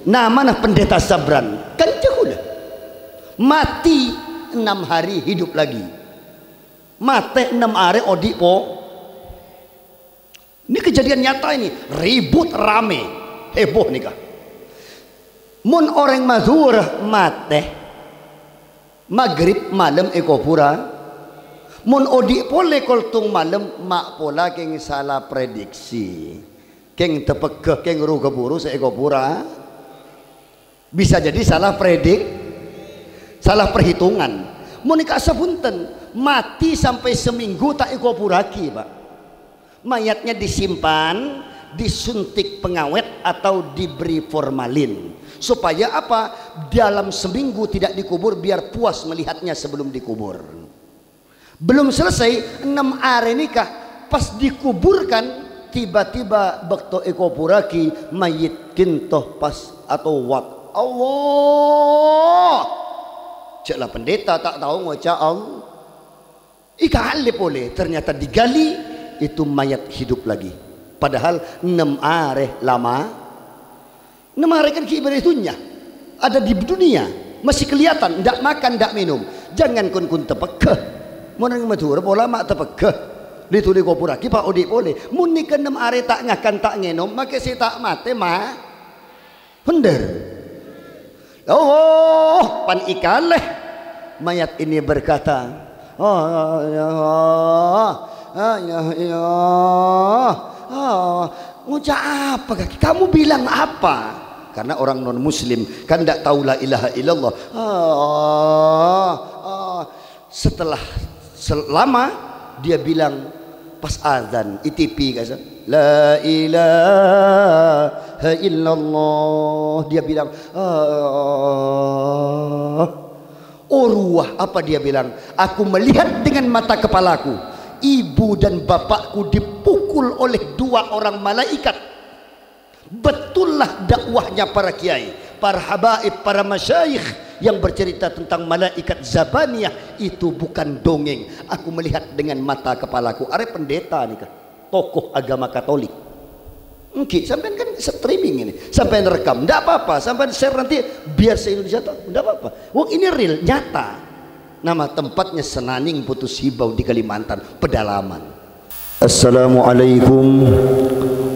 namanya pendeta Sabran kan jauh mati 6 hari hidup lagi, mati 6 hari odik po. Ini kejadian nyata ini, ribut rame heboh nih kah. Mun orang Madura mati maghrib malam eko pura, mun odik pole koltung malam mak pola keng salah prediksi, keng tepekeh keng ru keburu seeko pura, bisa jadi salah salah perhitungan. Mun ika sapunten mati sampai seminggu tak eko puraki pak, mayatnya disimpan, disuntik pengawet atau diberi formalin supaya apa, dalam seminggu tidak dikubur biar puas melihatnya sebelum dikubur. Belum selesai 6 hari nikah, pas dikuburkan tiba-tiba bekto eko puraki mayit kintoh pas atau wat Allah ceklah pendeta tak tahu ngoca Allah ika alip oleh ternyata digali itu mayat hidup lagi, padahal 6 hari lama. 6 hari kan kiibaritunya ada di dunia masih kelihatan, ndak makan ndak minum, jangan kun tepekeh mun nang Madura pola mak tepekeh dituli kopuraki pak odik boleh mun ke 6 hari tak ngakan tak ngenom make si tak mate mah hender. Oh pan ikaleh mayat ini berkata ngucap apa kaki? Kamu bilang apa? Karena orang non muslim kan tidak tahu la ilaha illallah. Setelah selama dia bilang pas azan ITP kan, la ilaha illallah, dia bilang ruah apa dia bilang, aku melihat dengan mata kepalaku ibu dan bapakku dipukul oleh 2 orang malaikat. Betullah dakwahnya para kiai, para habaib, para masyayikh yang bercerita tentang malaikat Zabaniyah itu bukan dongeng. Aku melihat dengan mata kepalaku. Are pendeta nih kan, tokoh agama Katolik. Mungkin sampai kan streaming ini, sampai rekam, enggak apa-apa, sampai share nanti biar se-Indonesia tahu, enggak apa-apa. Wong ini real, nyata. Nama tempatnya Senaning Putus Hibau di Kalimantan, pedalaman. Assalamualaikum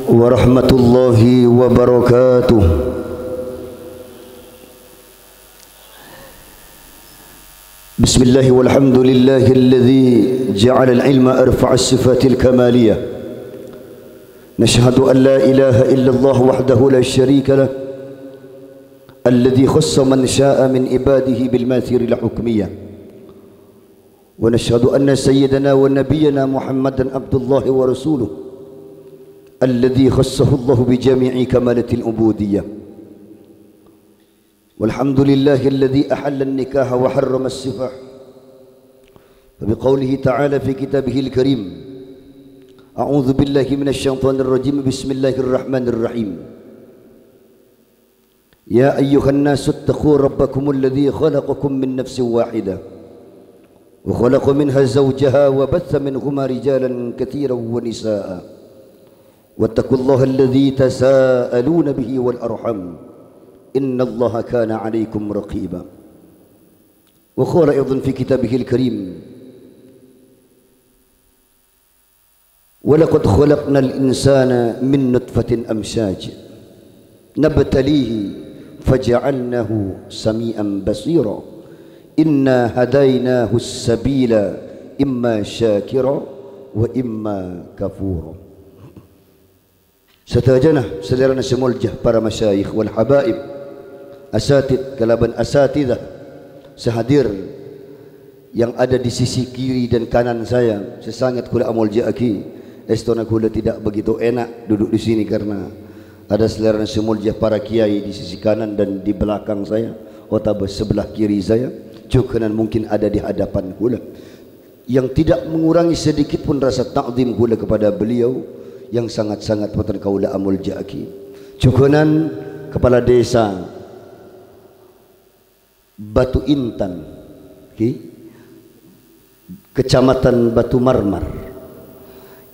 warahmatullahi wabarakatuh. Bismillahi walhamdulillahi alladhi ja'ala al-ilma arfa'a as-sifatil kamaliyah. Nashhadu an la ilaha illallah wahdahu la sharika lah, alladhi khassa man sya'a min ibadihi bil mathiri al-hukmiyah. ونشهد أن سيدنا ونبينا محمدا عبد الله ورسوله الذي خصه الله بجميع كمالة العبودية. والحمد لله الذي أحل النكاح وحرم السفاح، فبقوله تعالى في كتابه الكريم أعوذ بالله من الشيطان الرجيم بسم الله الرحمن الرحيم يا أيها الناس اتقوا ربكم الذي خلقكم من نفس واحدة وخلق منها زوجها وبث منهما رجالا كثيرا ونساء واتقوا الله الذي تساءلون به والأرحم إن الله كان عليكم رقيبا. وقال أيضا في كتابه الكريم ولقد خلقنا الإنسان من نطفة أمشاج نبتليه فجعلناه سميعا بصيرا Inna hadainahu sabila imma syakira wa imma kafura. Satajana saudara semuljah para masyayikh wal habaib, asatid kalaban asatidah sehadir yang ada di sisi kiri dan kanan saya. Sesangat kula amul jaki estona kula tidak begitu enak duduk di sini karena ada saudara semuljah para kiai di sisi kanan dan di belakang saya, atau sebelah kiri saya. Cukupan mungkin ada di hadapan kula yang tidak mengurangi sedikit pun rasa takzim kula kepada beliau yang sangat-sangat putra kaula amul jaki. Cukupan kepala desa Batu Intan, Kecamatan Batu Marmar,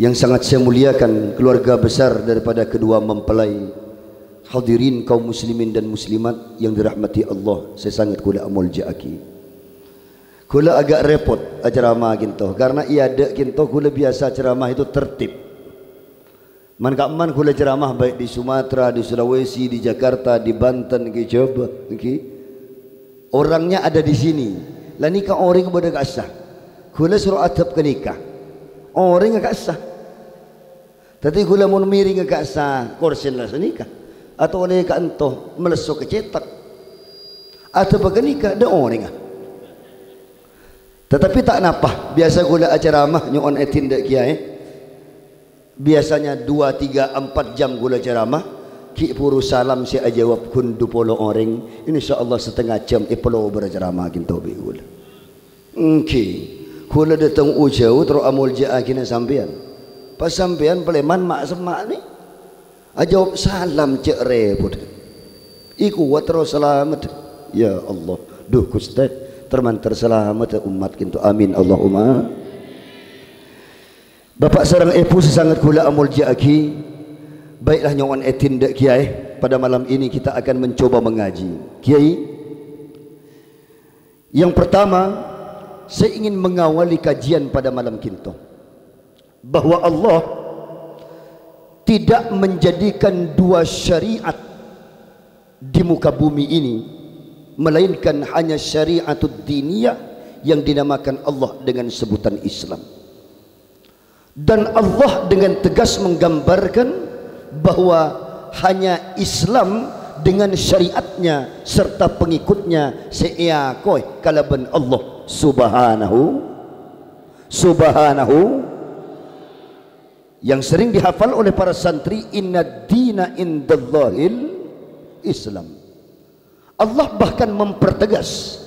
yang sangat saya muliakan, keluarga besar daripada kedua mempelai hadirin kaum muslimin dan muslimat yang dirahmati Allah, saya sangat kula amul jaaki. Kula agak repot ceramah kinto karena ia ada kinto kula biasa ceramah itu tertib. Man kak man kula ceramah baik di Sumatera, di Sulawesi, di Jakarta, di Banten, ke coba, orangnya ada di sini. Lah nikah orang kepada kasah. Kula suruh adab ke nikah. Orang agak sah. Tapi kula mau miring agak sah, korsen lah senikah. Atau oleh ka antoh melesok ke cetak. Atau baganikah ada orang. Tetapi tak napa, biasa kula ceramah nyon etin dak kiai. Biasanya 2, 3, 4 jam kula ceramah. Ki puru salam saya jawab kun 20 orang. Insyaallah setengah jam ipelo berceramah kinto bi kula. Kula datang ujau terus amul jaa kina sampean. Pas sampean peleman mak semak ni. Jawab salam cek repot. Iku wa terus selamat. Ya Allah, duh Ustaz termantar selamat umat kintu. Amin Allahumma. Bapak sareng ibu sesangat kula amul jaaki. Baiklah nyawan etin dak kiai, pada malam ini kita akan mencoba mengaji. Kiai, yang pertama saya ingin mengawali kajian pada malam kinto bahwa Allah tidak menjadikan dua syariat di muka bumi ini, melainkan hanya syariatud diniyah yang dinamakan Allah dengan sebutan Islam. Dan Allah dengan tegas menggambarkan bahwa hanya Islam dengan syariatnya serta pengikutnya seiyakoi kalaban Allah subhanahu yang sering dihafal oleh para santri, inna dina indallahil Islam. Allah bahkan mempertegas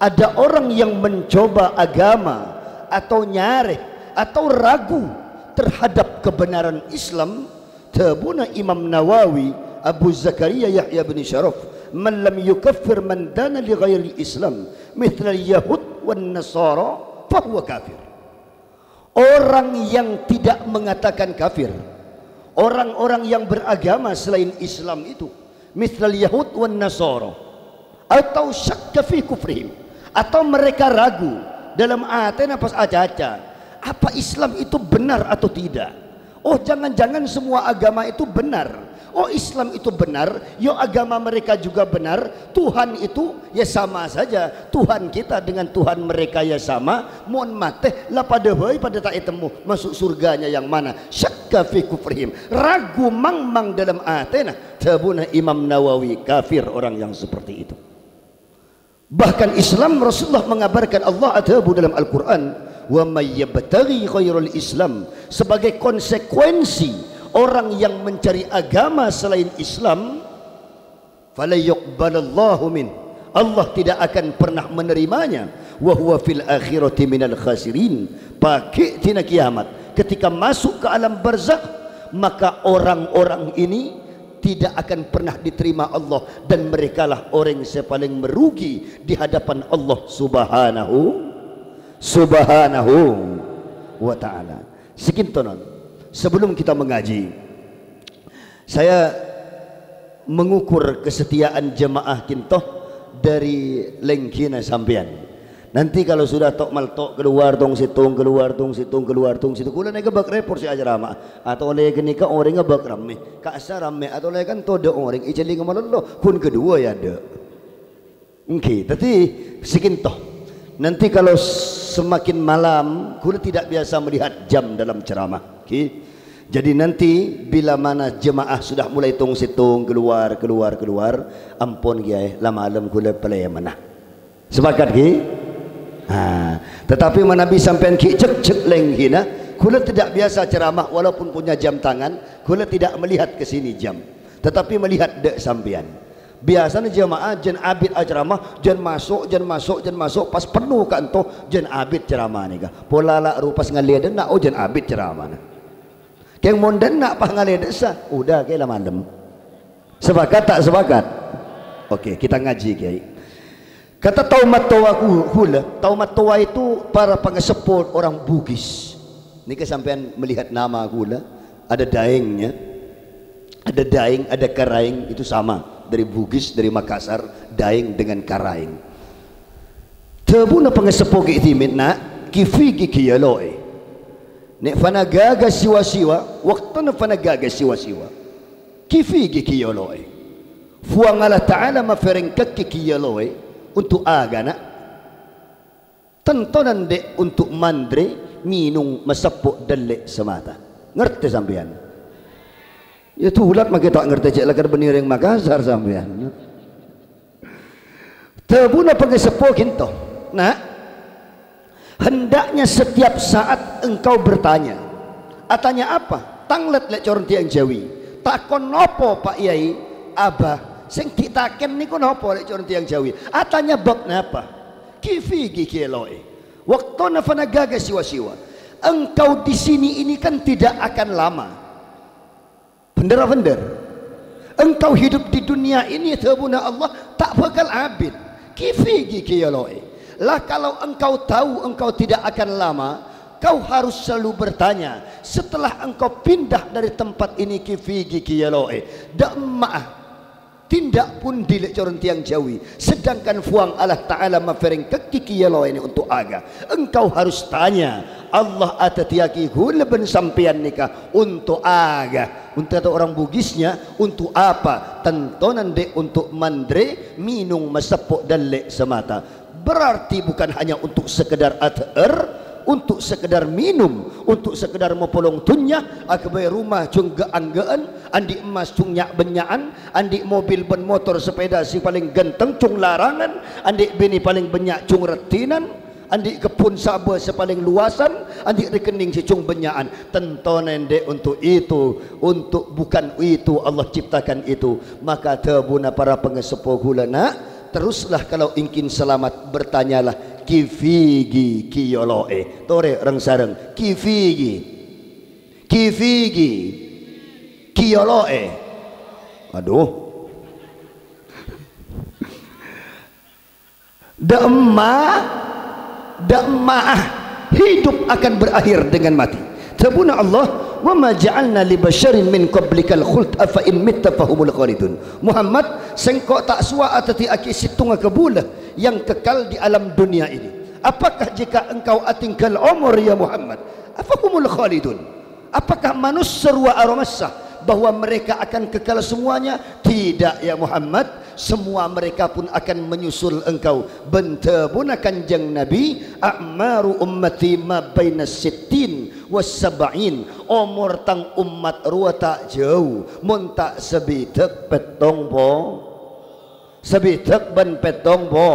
ada orang yang mencoba agama atau nyareh atau ragu terhadap kebenaran Islam. Tabuna Imam Nawawi, Abu Zakaria Yahya bin Syaraf, man lam yukaffir man dana li ghairi Islam mithla Yahud wan Nasara fahuwa kafir. Orang yang tidak mengatakan kafir, orang-orang yang beragama selain Islam itu, mithla Yahud wan Nasara, atau syakka fi kufrihim, atau mereka ragu dalam atena pas acaca apa Islam itu benar atau tidak. Oh, jangan-jangan semua agama itu benar. Oh, Islam itu benar, yo agama mereka juga benar. Tuhan itu ya sama saja. Tuhan kita dengan Tuhan mereka ya sama. Mohon mateh lah pada tak temu masuk surganya yang mana. Syakka fi kufrihim, ragu mang dalam atena. Tabuna Imam Nawawi, kafir orang yang seperti itu. Bahkan Islam, Rasulullah mengabarkan Allah adabu dalam Al-Quran, wa may yabtaghi ghairul Islam, sebagai konsekuensi orang yang mencari agama selain Islam, fala yuqbalallahu min, Allah tidak akan pernah menerimanya, wa huwa fil akhirati minal khasirin, pakai tina kiamat ketika masuk ke alam barzakh, maka orang-orang ini tidak akan pernah diterima Allah, dan merekalah orang yang paling merugi di hadapan Allah subhanahu wa ta'ala. Sekintonon, sebelum kita mengaji, saya mengukur kesetiaan jemaah kintoh dari lengkina sampean. Nanti kalau sudah tok maltok keluar tong situng kula naik gebak report si ajarama atau oleh kenika orang gebak rame kasa rame atau oleh kan todo orang iceling malolo kun kedua ya ada. Oke, tapi sekintoh. Nanti kalau semakin malam kula tidak biasa melihat jam dalam ceramah. Oke. Jadi nanti bila mana jemaah sudah mulai tong situng keluar, ampun kiai lama malam kula pelai mana. Sepakat ki? Tetapi Nabi sampean ki cek lenghina, kula tidak biasa ceramah walaupun punya jam tangan, kula tidak melihat ke sini jam, tetapi melihat dek sampean. Biasanya jemaah jen abid ceramah, jen masuk pas penuh kan toh jen abid ceramah nih kah. Pola lah rupas ngaliaden nak jen abid ceramah. Keng monden nak pah ngaliaden sah, udah kayak malam. Sepakat tak sepakat? Oke, kita ngaji kiai. Kata taumat toa kula, taumat toa itu para pengeseput orang Bugis. Ini kesampean melihat nama kula, ada daengnya, Ada daing, ada karaing, itu sama. Dari Bugis, dari Makassar, daing dengan karaing. Tabuna pengesepo ki timit nak kifi ki kiyaloe. Nek fanagaga siwa-siwa, waktu na fanagaga siwa-siwa. Kifi ki kiyaloe. Fuang Allah Ta'ala maferengkak ki kiyaloe untuk aga nak. Tentonan dek untuk mandre minung masapok dalek semata. Ngerti sampean? Ya tu ulat mak kita ngerti cek lakar beniring Makassar sampean. Tabuna pengesepo kinto. Nah, hendaknya setiap saat engkau bertanya. Atanya apa? Tanglet lek coron tiang Jawi. Takon nopo Pak Yai? Abah, sing ditaken niku nopo lek coron tiang Jawi? Atanya bab napa? Kifi gikiloe. Waktu nafanagaga siwa-siwa. Engkau di sini ini kan tidak akan lama. Bener-bener. Engkau hidup di dunia ini tabuna Allah tak bakal abid. Kifi gikiloe. Lah kalau engkau tahu engkau tidak akan lama, kau harus selalu bertanya. Setelah engkau pindah dari tempat ini kifigi kiyaloe, dak ma'ah tindak pun dilek coron tiang Jawi. Sedangkan fuang Allah Ta'ala mafereng keki kiyaloe ini untuk aga. Engkau harus tanya. Allah atatiaki huleben sampian nikah untuk aga. Untuk orang Bugisnya untuk apa? Tentonan dek untuk mandre minung masepok dalek semata. Berarti bukan hanya untuk sekedar ater, untuk sekedar minum, untuk sekedar mopolong tunya, akabai rumah cung geanggean, andi emas cung nyak benyaan, andi mobil ben motor sepeda si paling genteng cung larangan, andi bini paling banyak cung retinan, andi kebun saba sepaling luasan, andi rekening si cung benyaan. Tentonen dek untuk itu, untuk bukan itu Allah ciptakan itu. Maka tabuna para pengesepuh hulana, teruslah kalau ingin selamat bertanyalah kifigi kiyoloe. Tore orang sareng kifigi kiyoloe. Aduh, Da'ma'ah hidup akan berakhir dengan mati. Tabuna Allah, wa ma ja'alna li basyarin min qablikal khuld afa in mitta fahumul khalidun. Muhammad, sengkau tak suwa atati aki situng kebulah yang kekal di alam dunia ini. Apakah jika engkau atingkal umur ya Muhammad, afahumul khalidun? Apakah manusia serua aromasah bahwa mereka akan kekal semuanya? Tidak ya Muhammad, semua mereka pun akan menyusul engkau. Bentabuna kanjeng Nabi, a'maru ummati ma baina sittin was sab'in. Umur tang umat rua tak jauh, mun tak sebitek petong po, sebitek ban petong po.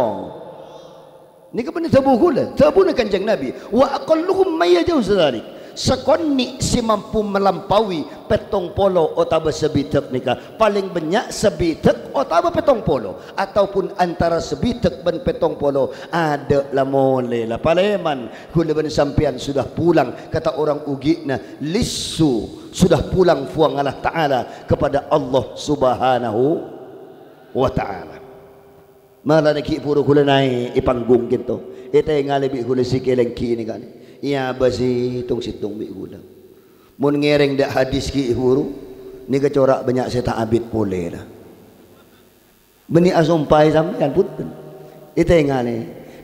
Ni kebenar tabuhula, tabuna kanjeng Nabi. Wa aqalluhum mayajau sedalik. Sekonni si mampu melampaui petong polo otaba sebitek nikah, paling banyak sebitek otaba petong polo, ataupun antara sebitek dan petong polo ada lah mole lah paleman kuleban sampian sudah pulang. Kata orang ugina lissu sudah pulang fuang Allah Ta'ala kepada Allah Subhanahu wa Ta'ala. Malah neki puro kula naik ipanggung gitu ite ngalibi kula si kelengki ini kan iya basi tung situng bi gula mun ngereng dak hadis ki huru ni kecorak banyak saya tak abid pole lah beni asumpai sampean putun ite ngane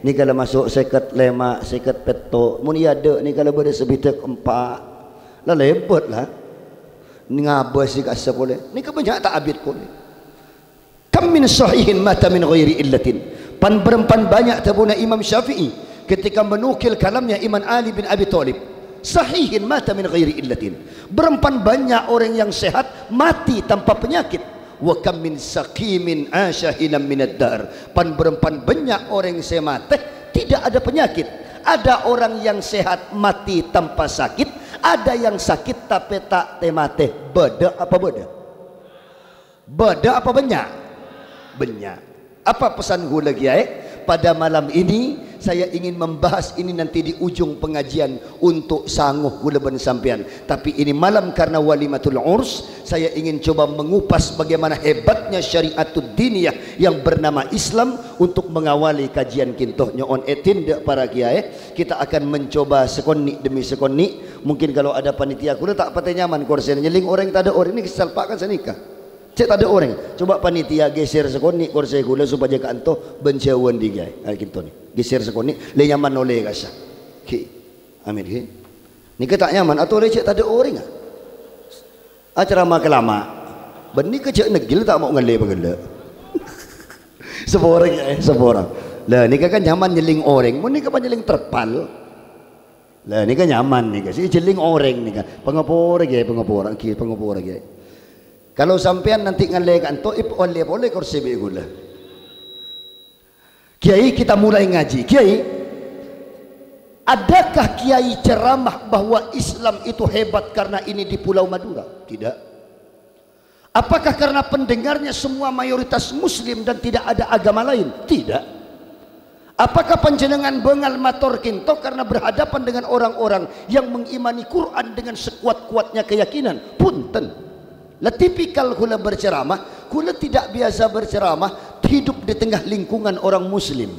ni kalau masuk seket lemak seket peto mun iya de ni kalau bade sebitek empat lah lebet lah ni ngabas si kasa pole ni kebanyak tak abid pole. Kam min sahihin mata min ghairi illatin. Pan berempan banyak tabuna Imam Syafi'i ketika menukil kalamnya Imam Ali bin Abi Thalib. Sahihin mata min ghairi illatin. Berempan banyak orang yang sehat mati tanpa penyakit. Wa kam min saqimin asyahilan min ad-dar. Pan berempan banyak orang yang sehat tidak ada penyakit. Ada orang yang sehat mati tanpa sakit, ada yang sakit tapi tak temate. Beda apa beda? Beda apa banyak? Banyak. Apa pesan gue lagi ya? Pada malam ini saya ingin membahas ini nanti di ujung pengajian untuk sangguh gue leban sampean. Tapi ini malam karena walimatul urs, saya ingin coba mengupas bagaimana hebatnya syariatud diniyah yang bernama Islam untuk mengawali kajian kintoh nyon etin para kiai. Kita akan mencoba sekonni demi sekonni Mungkin kalau ada panitia kula tak patah nyaman kursi nyeling orang tak ada orang ni kesal pak kan senikah. Cek tak ada orang. Coba panitia geser sekoni kursi kula supaya kanto bencawan digai. Gitu ni. Geser sekoni le nyaman oleh kasa. Ki. Amin ki. Ni ke tak nyaman atau le cek tak ada orang ah. Acara makelama. Benih ke cek negil tak mau ngale bagala. Seborang ya, seborang. Lah ni kan nyaman nyeling orang, mun ni kan nyeling terpal. Lah ni kan nyaman ni kan, si nyeling orang ni kan. Pengapura ge, pengapura ge. Kalau sampean nanti ngale kanto ip oleh kursi be gula. Kiai kita mulai ngaji. Kiai, adakah kiai ceramah bahwa Islam itu hebat karena ini di Pulau Madura? Tidak. Apakah karena pendengarnya semua mayoritas muslim dan tidak ada agama lain? Tidak. Apakah panjenengan bengal mator kinto karena berhadapan dengan orang-orang yang mengimani Quran dengan sekuat-kuatnya keyakinan? Punten. Lah tipikal kula berceramah, kula tidak biasa berceramah hidup di tengah lingkungan orang muslim.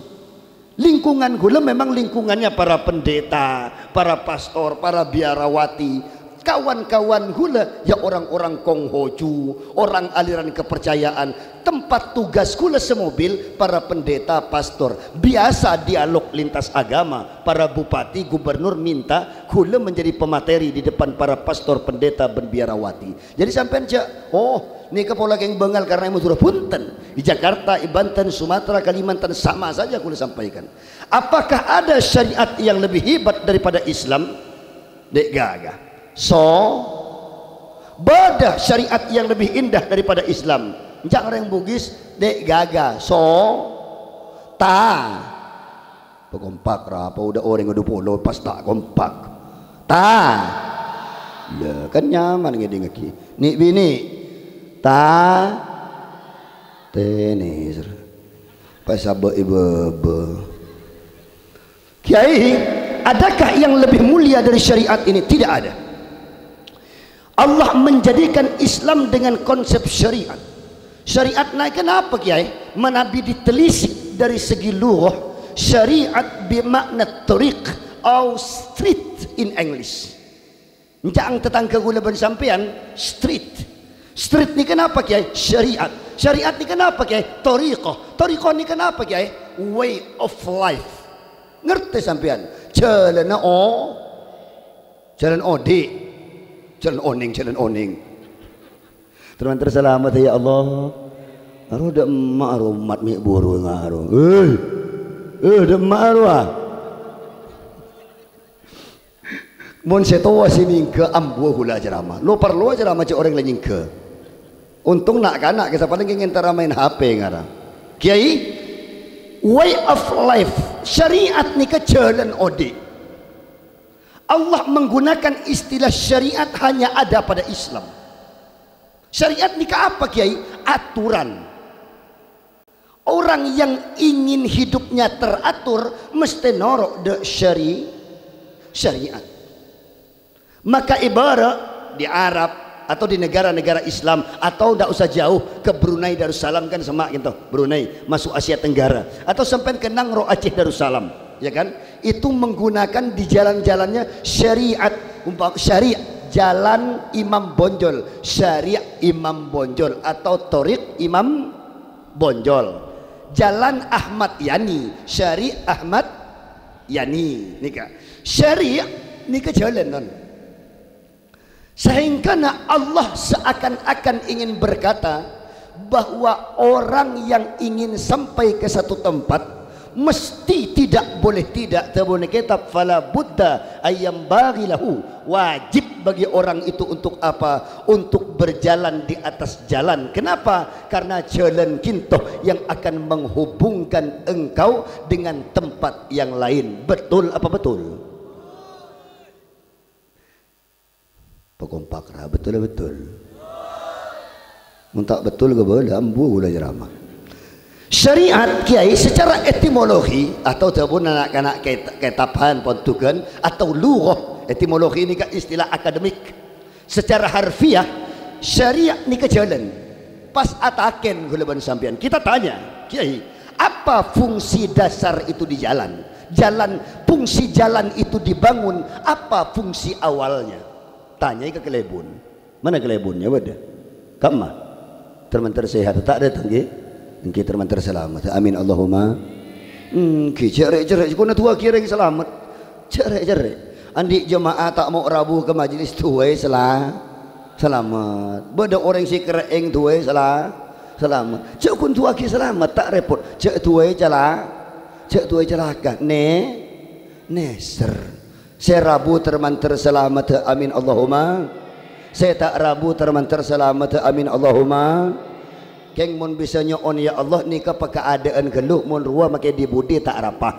Lingkungan kula memang lingkungannya para pendeta, para pastor, para biarawati, kawan-kawan gula ya orang-orang konghoju, orang aliran kepercayaan. Tempat tugas gula semobil para pendeta, pastor. Biasa dialog lintas agama, para bupati, gubernur minta gula menjadi pemateri di depan para pastor, pendeta, dan biarawati. Jadi sampai aja, oh ini kepola yang bengal karena imu sudah punten di Jakarta, di Banten, Sumatera, Kalimantan sama saja gula sampaikan. Apakah ada syariat yang lebih hebat daripada Islam? Dek gagah. So, beda syariat yang lebih indah daripada Islam. Jangan orang Bugis, dek gaga. So, ta, kompak apa udah orang udah polo pas tak kompak. Ta, ya kan nyaman ngedi ngaki. Nik bini, ta, tenis, pas abe ibe. Kiai, adakah yang lebih mulia dari syariat ini? Tidak ada. Allah menjadikan Islam dengan konsep syariat. Syariat naik kenapa kiai? Menabi ditelisik dari segi lughah. Syariat bermakna tariq atau street in English. Jangan tetangga gula bersampean street. Street ni kenapa kiai? Syariat. Syariat ni kenapa kiai? Tariqah. Tariqah ni kenapa kiai? Way of life. Ngerti sampean? Jalan jalan odi. Jalan oning. Teman terselamat ya Allah. Aru dak emak aru mat mi buru ngaru. Dak emak aru ah. Mun setowa sini ke ambu hula ceramah. Lo perlu ceramah cek orang lain ke. Untung nak kanak kita paling ingin main HP ngarang. Kiai, way of life, syariat ni ke jalan odi. Allah menggunakan istilah syariat hanya ada pada Islam. Syariat ni ke apa kiai? Aturan. Orang yang ingin hidupnya teratur mesti norok de syariat. Maka ibarat di Arab atau di negara-negara Islam atau tidak usah jauh ke Brunei Darussalam kan semak gitu. Brunei masuk Asia Tenggara atau sampai ke Nangro Aceh Darussalam, ya kan? Itu menggunakan di jalan-jalannya syariat, syariat jalan Imam Bonjol, syariat Imam Bonjol atau Torik Imam Bonjol, jalan Ahmad Yani, syariat Ahmad Yani, nika syariat nika jalan non. Sehingga Allah seakan-akan ingin berkata bahwa orang yang ingin sampai ke satu tempat mesti tidak boleh tidak terbunyi kitab fala buddha ayam bagilahu, wajib bagi orang itu untuk apa? Untuk berjalan di atas jalan. Kenapa? Karena jalan kintoh yang akan menghubungkan engkau dengan tempat yang lain. Betul apa betul? Pekompak lah, betul. Muntak betul ke boleh ambu gula ceramah. Syariat kiai secara etimologi atau tabun anak-anak ketapan pontukan atau lughah, etimologi ini kan istilah akademik. Secara harfiah syariat ni ke jalan. Pas ataken gula ban sampean. Kita tanya, kiai, apa fungsi dasar itu di jalan? fungsi jalan itu dibangun, apa fungsi awalnya? Tanya ke kelebun. Mana kelebunnya beda? Kamma termentar sehat tak ada tanggi. Engki termentar selamat. Amin Allahumma. Cerek-cerek kuna tua kira yang selamat. Cerek-cerek. Andi jemaah tak mau rabu ke majlis tuai selamat. Beda orang si kereng tuai selamat. Cek kun tua ki selamat tak repot. Cek tuai celaka. Neser. Saya rabu termantar selamat. Amin Allahumma. Saya tak rabu termantar selamat. Amin Allahumma. Keng mun bisa nyoon ya Allah nikah pakai keadaan geluh mun rua makai dibudi tak rapah.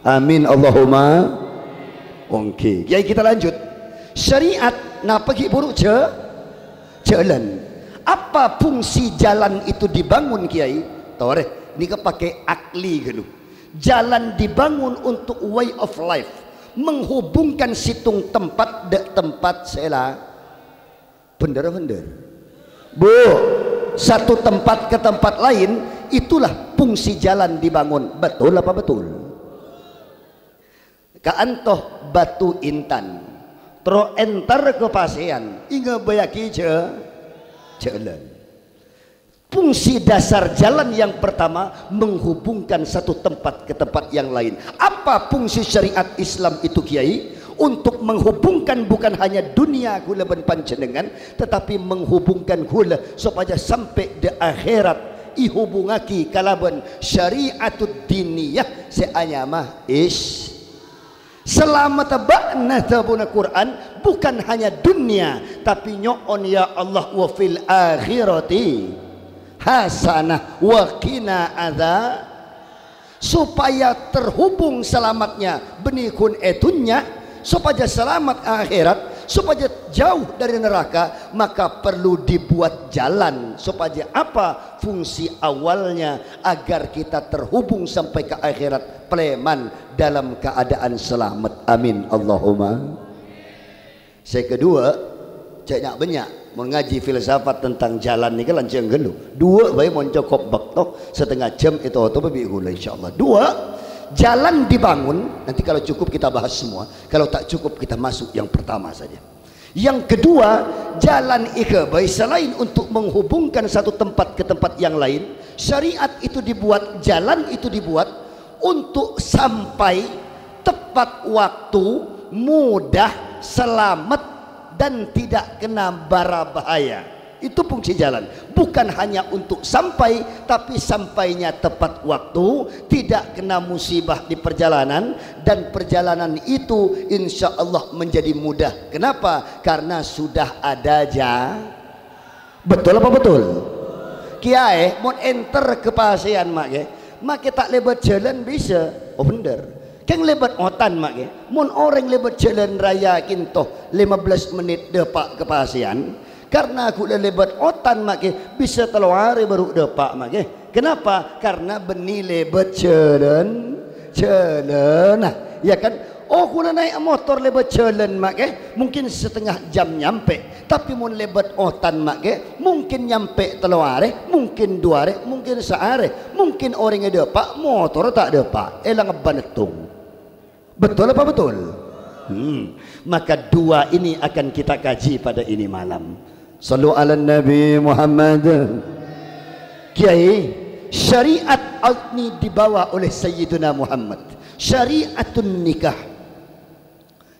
Amin Allahumma. Oke, kiai kita lanjut. Syariat napa ki buruk jalan. Apa fungsi jalan itu dibangun kiai? Tore nikah pakai akli geluh. Jalan dibangun untuk way of life, menghubungkan situng tempat dek tempat sela. Bener. Bu, satu tempat ke tempat lain, itulah fungsi jalan dibangun. Betul apa betul? Kaantoh batu intan tro entar ke pasean inga bayaki jalan. Fungsi dasar jalan yang pertama menghubungkan satu tempat ke tempat yang lain. Apa fungsi syariat Islam itu kiai? Untuk menghubungkan bukan hanya dunia gula ben panjenengan, tetapi menghubungkan gula supaya sampai di akhirat ihubungaki kalaban syariatud diniyah seanyamah selamat ba'na tabuna Quran bukan hanya dunia tapi nyoon ya Allah wa fil akhirati hasanah wa qina adza, supaya terhubung selamatnya benikun etunya, supaya selamat akhirat, supaya jauh dari neraka, maka perlu dibuat jalan. Supaya apa? Fungsi awalnya agar kita terhubung sampai ke akhirat preman dalam keadaan selamat. Amin Allahumma. Saya kedua, caknya banyak mengaji filsafat tentang jalan ni kan lancang gelu. Dua baik mon cukup bakto setengah jam itu atau lebih gula insyaallah. Dua, jalan dibangun, nanti kalau cukup kita bahas semua, kalau tak cukup kita masuk yang pertama saja. Yang kedua, jalan baik selain untuk menghubungkan satu tempat ke tempat yang lain, syariat itu dibuat, jalan itu dibuat untuk sampai tepat waktu, mudah, selamat dan tidak kena bara bahaya. Itu fungsi jalan, bukan hanya untuk sampai, tapi sampainya tepat waktu, tidak kena musibah di perjalanan, dan perjalanan itu insya Allah menjadi mudah. Kenapa? Karena sudah ada betul apa betul? Kiai mau enter ke pasean mak tak lebat jalan bisa. Oh bener. Keng lebat otan mak mon orang lebat jalan raya kintoh 15 menit depak ke pasean. Karena aku lebat otan mak bisa telu hari baru depak mak. Kenapa? Karena benih lebat jalan. Nah, ya kan? Oh, kuna naik motor lebat jalan mak mungkin setengah jam nyampe. Tapi mun lebat otan mak mungkin nyampe telu hari, mungkin 2 hari, mungkin sehari. Mungkin orang depak motor tak depak. Elang banetung. Betul apa betul? Maka dua ini akan kita kaji pada ini malam. Sallu ala Nabi Muhammad. Kiai, syariat ini dibawa oleh Sayyidina Muhammad. Syariatun nikah.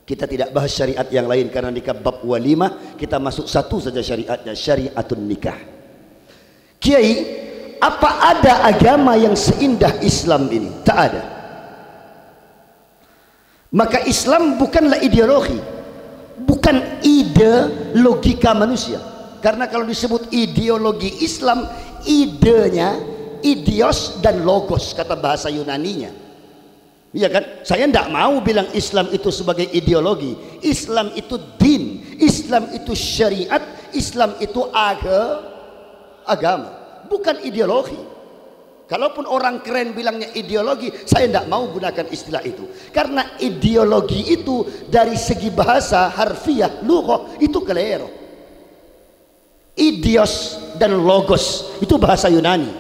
Kita tidak bahas syariat yang lain karena nikah bab walimah, kita masuk satu saja syariatnya, syariatun nikah. Kiai, apa ada agama yang seindah Islam ini? Tak ada. Maka Islam bukanlah ideologi, bukan ide logika manusia. Karena kalau disebut ideologi Islam, idenya idios dan logos kata bahasa Yunaninya. Iya kan? Saya tidak mau bilang Islam itu sebagai ideologi. Islam itu din, Islam itu syariat, Islam itu agama, bukan ideologi. Kalaupun orang keren bilangnya ideologi, saya tidak mau gunakan istilah itu. Karena ideologi itu dari segi bahasa harfiah, lughah itu keliru. Idios dan logos itu bahasa Yunani.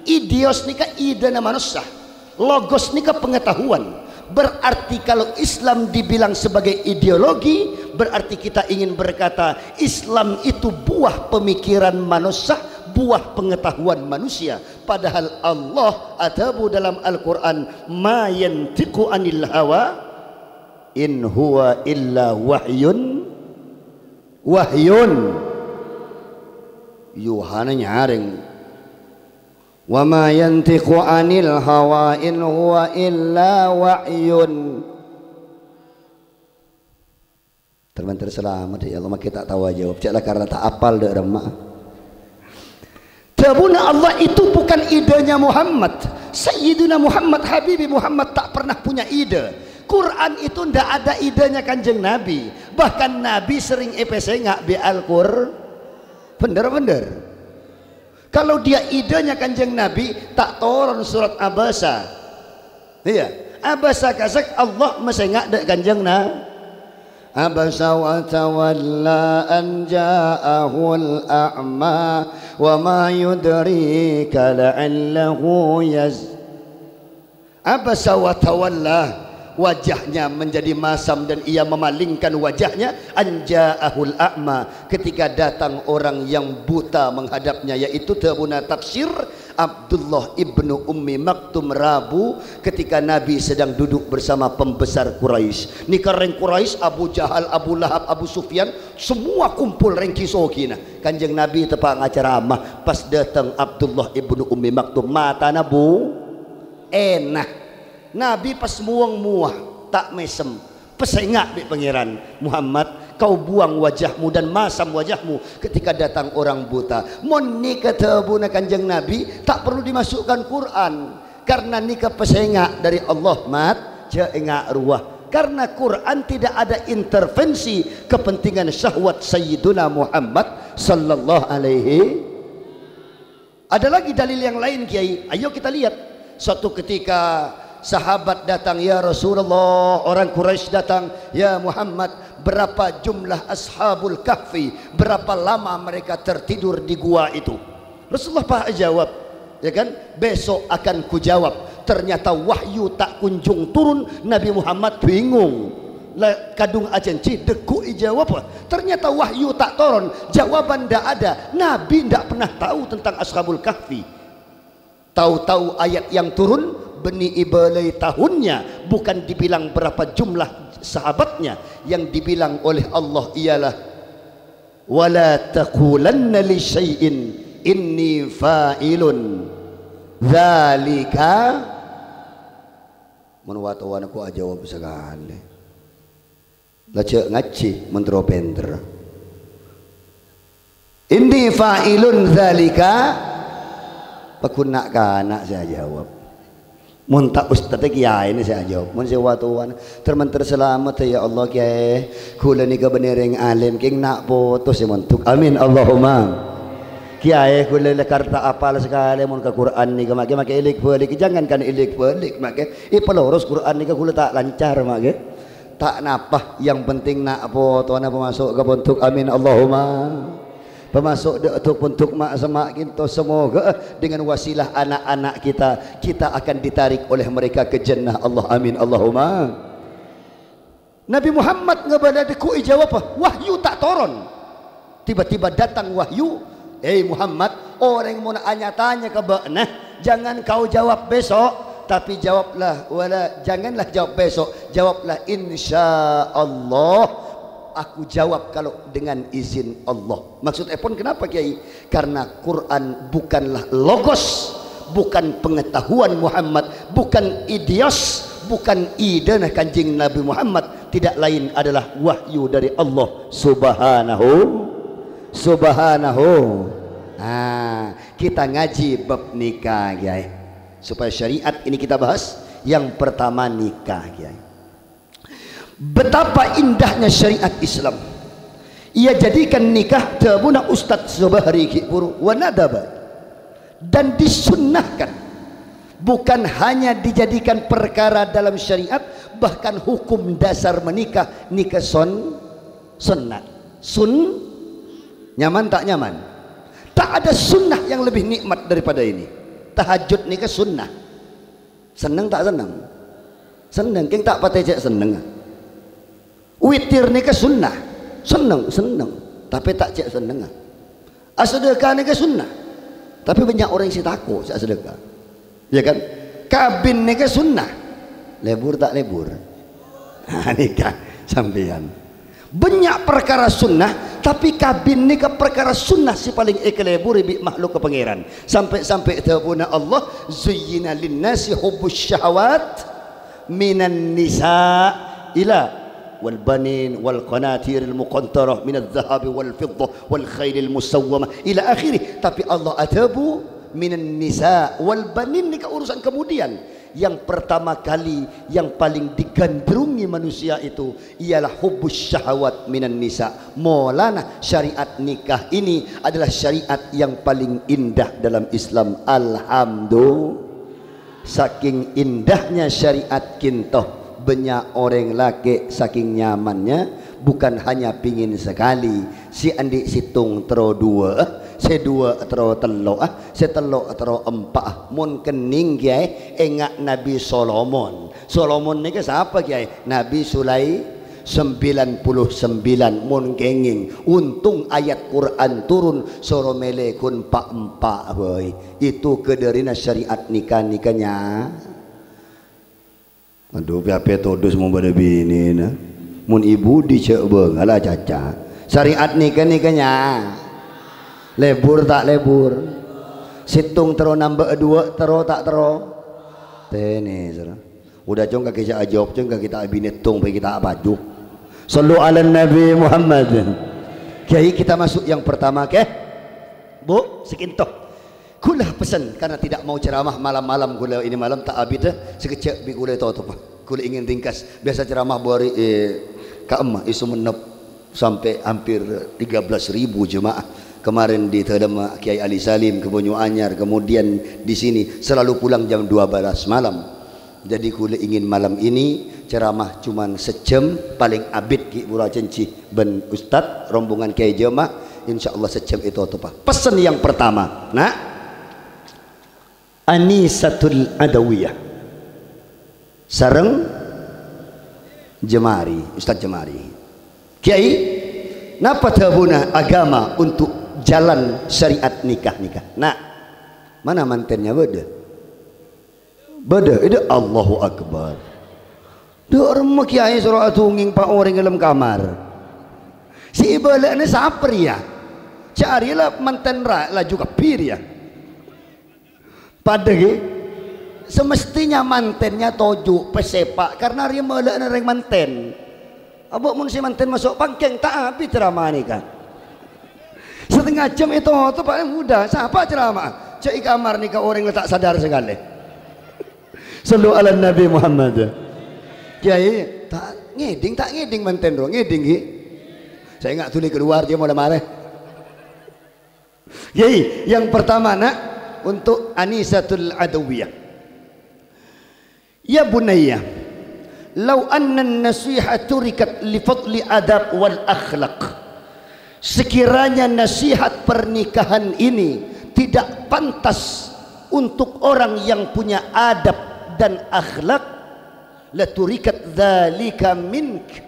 Idios nikah ide nama manusia, logos nikah pengetahuan. Berarti kalau Islam dibilang sebagai ideologi, berarti kita ingin berkata Islam itu buah pemikiran manusia, buah pengetahuan manusia. Padahal Allah atabu dalam Al-Quran, ma yantiqu anil hawa in huwa illa wahyun yuhana nyaring, wa ma yantiqu anil hawa in huwa illa wahyun. Terbentar selamat ya Allah, kita tak tahu jawab caklah karena tak apal dak remah. Tabuna Allah itu bukan idenya Muhammad. Sayyiduna Muhammad, Habibi Muhammad tak pernah punya ide. Quran itu ndak ada idenya Kanjeng Nabi. Bahkan Nabi sering ngak bi Al-Qur'an. Bener-bener. Kalau dia idenya Kanjeng Nabi tak turun surat Abasa. Iya, Abasa kasak Allah mesengak dek Kanjeng Nabi. Abasa wa tawalla an ja'ahul a'ma wa ma yudrika la'allahu Abasa wa tawalla, wajahnya menjadi masam dan ia memalingkan wajahnya, anja'ahul a'ma, ketika datang orang yang buta menghadapnya, yaitu tabuna tafsir Abdullah ibnu Ummi Maktum Rabu, ketika Nabi sedang duduk bersama pembesar Quraisy. Nikareng Quraisy, Abu Jahal, Abu Lahab, Abu Sufyan, semua kumpul rengki sokina. Kanjeng Nabi tepak ngaceramah, pas datang Abdullah ibnu Ummi Maktum, mata nabu enak. Nabi pas muang-muah tak mesem, pesengak di pangeran Muhammad, kau buang wajahmu dan masam wajahmu ketika datang orang buta. Mon nikah tabuna Kanjeng Nabi tak perlu dimasukkan Quran, karena nikah pesengak dari Allah mat jengak ruah. Karena Quran tidak ada intervensi kepentingan syahwat Sayyiduna Muhammad sallallahu alaihi. Ada lagi dalil yang lain Kiai, ayo kita lihat. Suatu ketika sahabat datang, ya Rasulullah, orang Quraisy datang, ya Muhammad, berapa jumlah ashabul kahfi, berapa lama mereka tertidur di gua itu? Rasulullah Pak jawab, ya kan, besok akan kujawab. Ternyata wahyu tak kunjung turun. Nabi Muhammad bingung, kadung acenci deku ijawab. Ternyata wahyu tak turun, jawaban ndak ada. Nabi ndak pernah tahu tentang ashabul kahfi. Tahu-tahu ayat yang turun, Bani Ibalai tahunnya, bukan dibilang berapa jumlah sahabatnya. Yang dibilang oleh Allah ialah wala taqulanna li syai'in inni fa'ilun dzalika. Mun watawan aku jawab sekali lacak ngaci mentropenter, inni fa'ilun dzalika pakunak kanak. Saya jawab, mun tak ustaz kiai ini saya jawab, mun saya watuan termenter selamat ya Allah kiai, kula ni kebenereng alim king nak putus ya mentuk, amin Allahumma. Kiai kula lekarta apal sekali mun ke Quran ni make ilik balik, jangankan ilik balik make pelurus Quran ni kula tak lancar make tak napah, yang penting nak putus apa masuk ke bentuk, amin Allahumma. Pemasuk untuk mak semak kita, semoga dengan wasilah anak-anak kita akan ditarik oleh mereka ke jannah Allah, amin Allahumma. Nabi Muhammad ngebadadeku ijawab apa? Wahyu tak turun. Tiba-tiba datang wahyu, Muhammad, orang mau tanya ke baknah, jangan kau jawab besok, tapi jawablah janganlah jawab besok, jawablah insya Allah. Aku jawab kalau dengan izin Allah. Maksudnya pun kenapa Kiai? Karena Quran bukanlah logos, bukan pengetahuan Muhammad, bukan idios, bukan ide Kanjeng Nabi Muhammad, tidak lain adalah wahyu dari Allah subhanahu. Kita ngaji bab nikah Kiai, supaya syariat ini kita bahas. Yang pertama nikah Kiai. Betapa indahnya syariat Islam. Ia jadikan nikah tabuna Ustadz Zubahri Kiburu wa nadaba, dan disunnahkan. Bukan hanya dijadikan perkara dalam syariat, bahkan hukum dasar menikah, nikah sunnah. Nyaman tak nyaman? Tak ada sunnah yang lebih nikmat daripada ini. Tahajud nikah sunnah. Senang tak senang? Seneng, keng tak patah cek seneng. Witir ni ke sunnah, seneng, tapi tak cek seneng. Sedekah ni ke sunnah, tapi banyak orang yang takut cek sedekah, ya kan? Kabin ni ke sunnah, lebur tak lebur, nikah sampean. Banyak perkara sunnah, tapi kabin ni ke perkara sunnah si paling lebur ibi makhluk ke pangeran. Sampai tabuna Allah, zuyyina linnasi hubbus syahawat minan nisa ila wal banin wal qanatir al muqantarah min adh-dhahab wal fiddah wal khayl al musawwamah ila akhirih. Tapi Allah atabu minan nisa wal banin ni urusan kemudian. Yang pertama kali yang paling digandrungi manusia itu ialah hubbus syahawat minan nisa. Maulana syariat nikah ini adalah syariat yang paling indah dalam Islam. Alhamdulillah. Saking indahnya syariat kintoh, banyak orang laki saking nyamannya, bukan hanya pingin sekali, si andi situng tero dua, si dua tero telok, si telok tero empat, mun kening kiai ingat Nabi Solomon. Solomon ni ke siapa kiai? Nabi Sulaiman 99 mun kenging. Untung ayat Quran turun soro melekun 44 boy. Itu kederina syariat nikahnya. Aduh piapa todus mau pada bini na. Mun ibu dicek bengalah caca. Syariat nikahnya. Lebur tak lebur. Situng tero nambah 2 tero tak tero. Tenis. Udah jong kaki saya jawab jong kaki kita binetung bagi kita baju. Sallu ala Nabi Muhammad. Kiai kita masuk yang pertama ke? Bu, sekintoh. Kulah pesan karena tidak mau ceramah malam-malam kula ini malam tak abid sekecek bi kula tahu apa. Kula ingin ringkas. Biasa ceramah buari ka emah isu menep sampai hampir 13.000 jemaah. Kemarin di Tadama Kiai Ali Salim ke Bonyo Anyar, kemudian di sini selalu pulang jam 12 malam. Jadi kula ingin malam ini ceramah cuman sejam paling abid ki pura cenci ben ustad rombongan Kiai jemaah insyaallah sejam itu apa. Pesan yang pertama, nah, Anisatul Adawiyah sareng Jemari, Ustaz Jemari. Kiai, napa tabuna agama untuk jalan syariat nikah? Nah, mana mantennya beda? Beda, itu Allahu Akbar. Dua orang kiai surah tunging pak orang dalam kamar. Si ibadah ni siapa ya? Carilah manten lah juga pir ya. Padahal semestinya mantennya toju pesepak karena dia melek nereng manten. Abang mun si manten masuk pangkeng tak habis ceramah ni kan. Setengah jam itu paling mudah. Siapa ceramah? Cek kamar ni ke orang tak sadar sekali. Sallu ala Nabi Muhammad. Kiai tak ngeding manten dong ngeding ki. Saya enggak tulis keluar dia mau marah. Kiai yang pertama nak untuk Anisatul Adawiyah. Ya bunayya, law anna an-nasiha turikat li fadli adab wal akhlaq. Sekiranya nasihat pernikahan ini tidak pantas untuk orang yang punya adab dan akhlak, la turikat dzalika mink.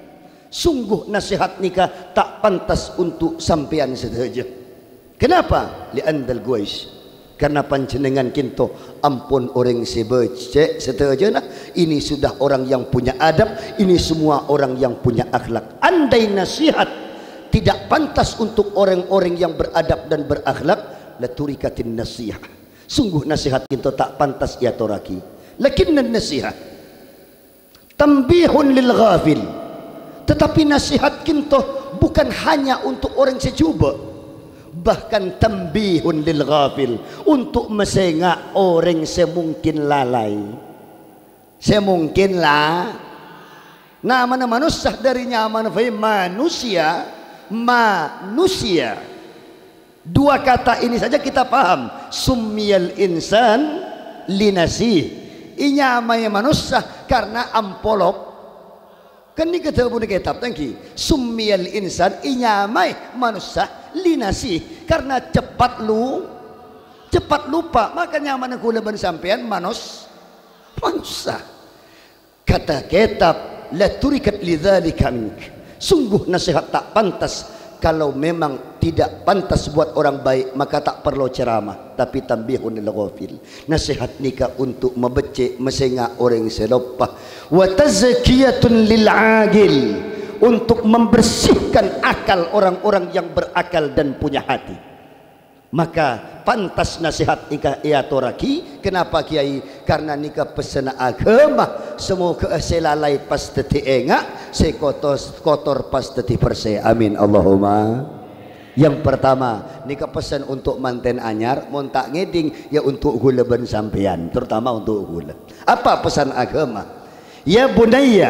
Sungguh nasihat nikah tak pantas untuk sampean saja. Kenapa? Li'andal guys. Karena panjenengan kinto ampun orang sebecek saja nah. Ini sudah orang yang punya adab, ini semua orang yang punya akhlak. Andai nasihat tidak pantas untuk orang-orang yang beradab dan berakhlak, la turikatin nasihat. Sungguh nasihat kinto tak pantas ya toraki. Lakinna nasihat tambihun lil ghafil. Tetapi nasihat kinto bukan hanya untuk orang secuba, bahkan tambihun lil ghafil, untuk mesengak orang semungkin lalai. Semungkin lah namanya manusia dari nyaman manusia. Dua kata ini saja kita paham. Summiyal insan linasih. Inyamai manusia karena ampolop. Kan ni kata bunuh kitab tangki. Summiyal insan inyamai manusia linasih karena cepat lupa. Makanya mana kula ben sampean manusia. kata kitab, la turikat lidzalika mink, sungguh nasihat tak pantas. Kalau memang tidak pantas buat orang baik, maka tak perlu ceramah. Tapi tambihun lil ghafil, nasihat nikah untuk membecik mesenga orang selopah. Wa tazkiyatun lil agil, untuk membersihkan akal orang-orang yang berakal dan punya hati. Maka pantas nasihat nikah ia toraki. Kenapa kiai? Karena nikah pesena agama, semua keselalai pas teti engak, kotor pas teti perse. Amin Allahumma. Yang pertama, nikah pesan untuk manten anyar, mon tak ngeding ya untuk gula ben sampean, terutama untuk gula. Apa pesan agama? Ya bunayya,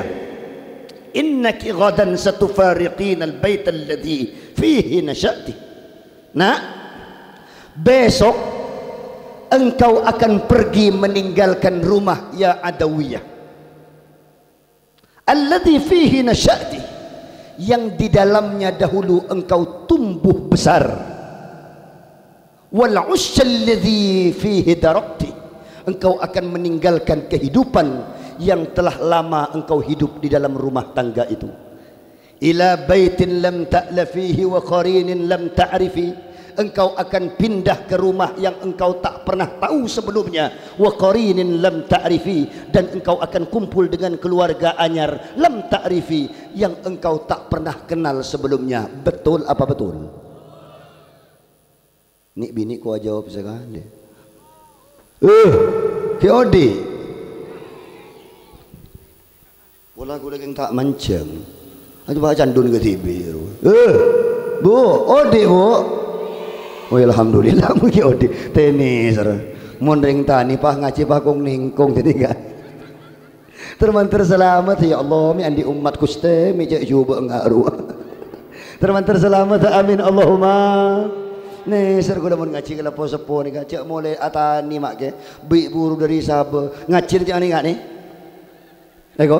innaki ghadan satufariqin al-bait alladhi fihi nasyati. Nah, besok engkau akan pergi meninggalkan rumah ya Adawiyah, alladhi fihi nasyati, yang di dalamnya dahulu engkau tumbuh besar, wal usy alladhi fihi darabti, engkau akan meninggalkan kehidupan yang telah lama engkau hidup di dalam rumah tangga itu. Ila baitin lam ta'la fihi wa qarinin lam ta'rifi, engkau akan pindah ke rumah yang engkau tak pernah tahu sebelumnya. Wa qarinin lam ta'rifi, dan engkau akan kumpul dengan keluarga anyar lam ta'rifi, yang engkau tak pernah kenal sebelumnya. Betul apa betul? Ni bini ku jawab sekali. Kiodi. Bola ku lagi tak mancang. Aja baca candun ke TV. Bu, odi bu. Oh alhamdulillah mungkin odi tenis. Mon ring tani pah ngaji pah kong ningkong jadi kan. Termantar selamat ya Allah, mi andi umat kuste mi cek juba ngaru. Termantar selamat amin Allahumma. Nih ser gula mon ngaji kala posepo ni cek mulai atani mak ke bi buru dari sabe ngaji cek ni gak nih. Ego.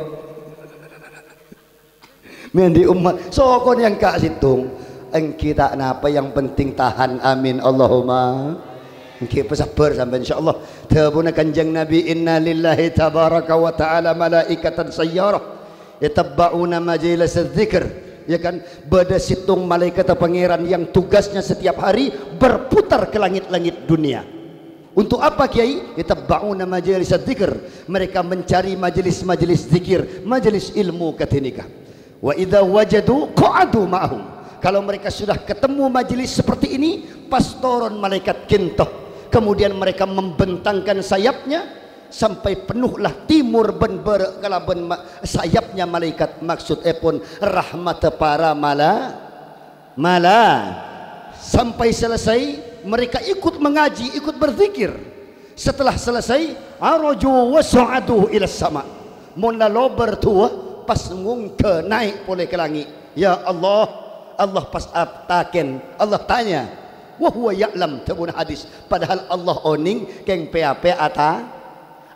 Mi andi umat sokon yang kak situng. Engki tak napa, yang penting tahan. Amin Allahumma. Engki bersabar sampai insyaallah. Tabuna kanjeng Nabi, inna lillahi tabaraka wa ta'ala malaikatan sayyarah yatabba'una majalis dzikr, ya kan, bada situng malaikat pangeran yang tugasnya setiap hari berputar ke langit-langit dunia. Untuk apa kiai? Yatabba'una majalis dzikr, mereka mencari majelis-majelis zikir, majelis ilmu katinika. Wa idza wajadu qa'adu ma'ahum, kalau mereka sudah ketemu majelis seperti ini, pas turun malaikat kintoh, kemudian mereka membentangkan sayapnya sampai penuhlah timur ben berkalaben sayapnya malaikat, maksud pun rahmat para mala sampai selesai mereka ikut mengaji, ikut berzikir. Setelah selesai, araju wasu'adu ila sama, mun lalu bertua pas ngungke naik boleh ke langit. Ya Allah, Allah pas taken, Allah tanya, wa huwa ya'lam, tabun hadis, padahal Allah oning keng PAP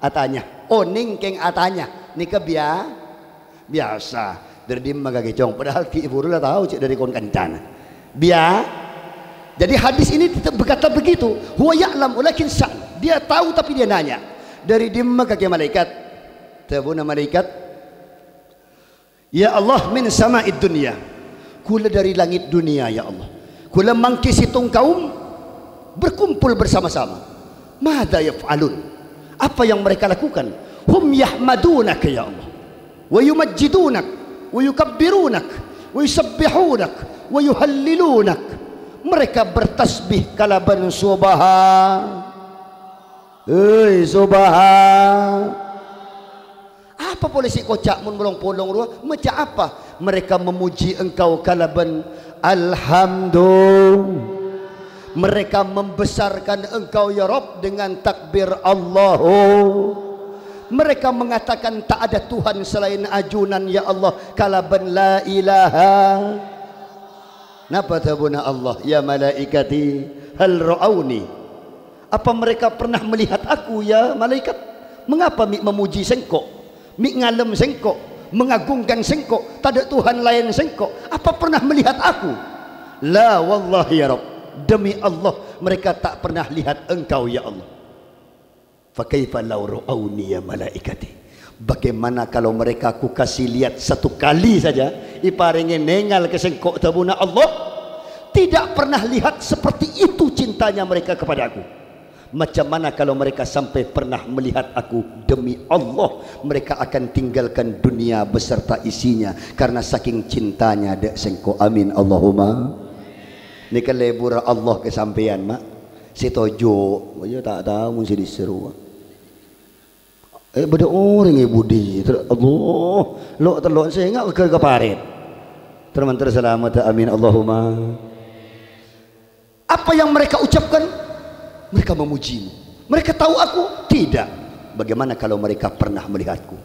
atanya, oning keng atanya, nika biasa derdim magagecong, padahal ki ibu lah tahu cik dari kon kancana jadi hadis ini berkata begitu, huwa ya'lam walakin sa'al, dia tahu tapi dia nanya. Dari dimma kaki malaikat, tabuna malaikat, ya Allah min sama'id dunya, kula dari langit dunia ya Allah, kula mangki situng kaum berkumpul bersama-sama. Madza yaf'alun, apa yang mereka lakukan? Hum yahmadunak ya Allah, wa yumajjidunak, wa yukabbirunak, wa yusabbihunak, wa yuhallilunak. Mereka bertasbih kalaban subhan. Subhan. Apa polisi kocak mun bolong-bolong ruah? Macam apa? Mereka memuji engkau kalaban alhamdulillah. Mereka membesarkan engkau ya Rabb dengan takbir Allahu. Mereka mengatakan tak ada Tuhan selain ajunan ya Allah kalaban la ilaha. Napa tabuna Allah, ya malaikati hal ra'auni, apa mereka pernah melihat aku ya malaikat? Mengapa mik memuji sengkok, mik ngalem sengkok, mengagungkan sengkok, tak ada Tuhan lain sengkok? Apa pernah melihat aku? La wallahi ya Rabb, demi Allah mereka tak pernah lihat engkau ya Allah. Fa kaifa law ra'auni ya malaikati, Bagaimana kalau mereka aku kasih lihat satu kali saja, iparingin nengal kesengkok tabuna Allah, tidak pernah lihat seperti itu cintanya mereka kepada aku. Macam mana kalau mereka sampai pernah melihat aku, demi Allah mereka akan tinggalkan dunia beserta isinya karena saking cintanya dek sengkok. Amin Allahumma. Ni kan lebura Allah kesampaian mak. Si tojo, saya tak tahu mesti diseru. Beda orang budi Allah lo telok saya ingat ke parit termantar selamat. Amin Allahumma. Apa yang mereka ucapkan? Mereka memujimu. Mereka tahu aku? Tidak. Bagaimana kalau mereka pernah melihatku?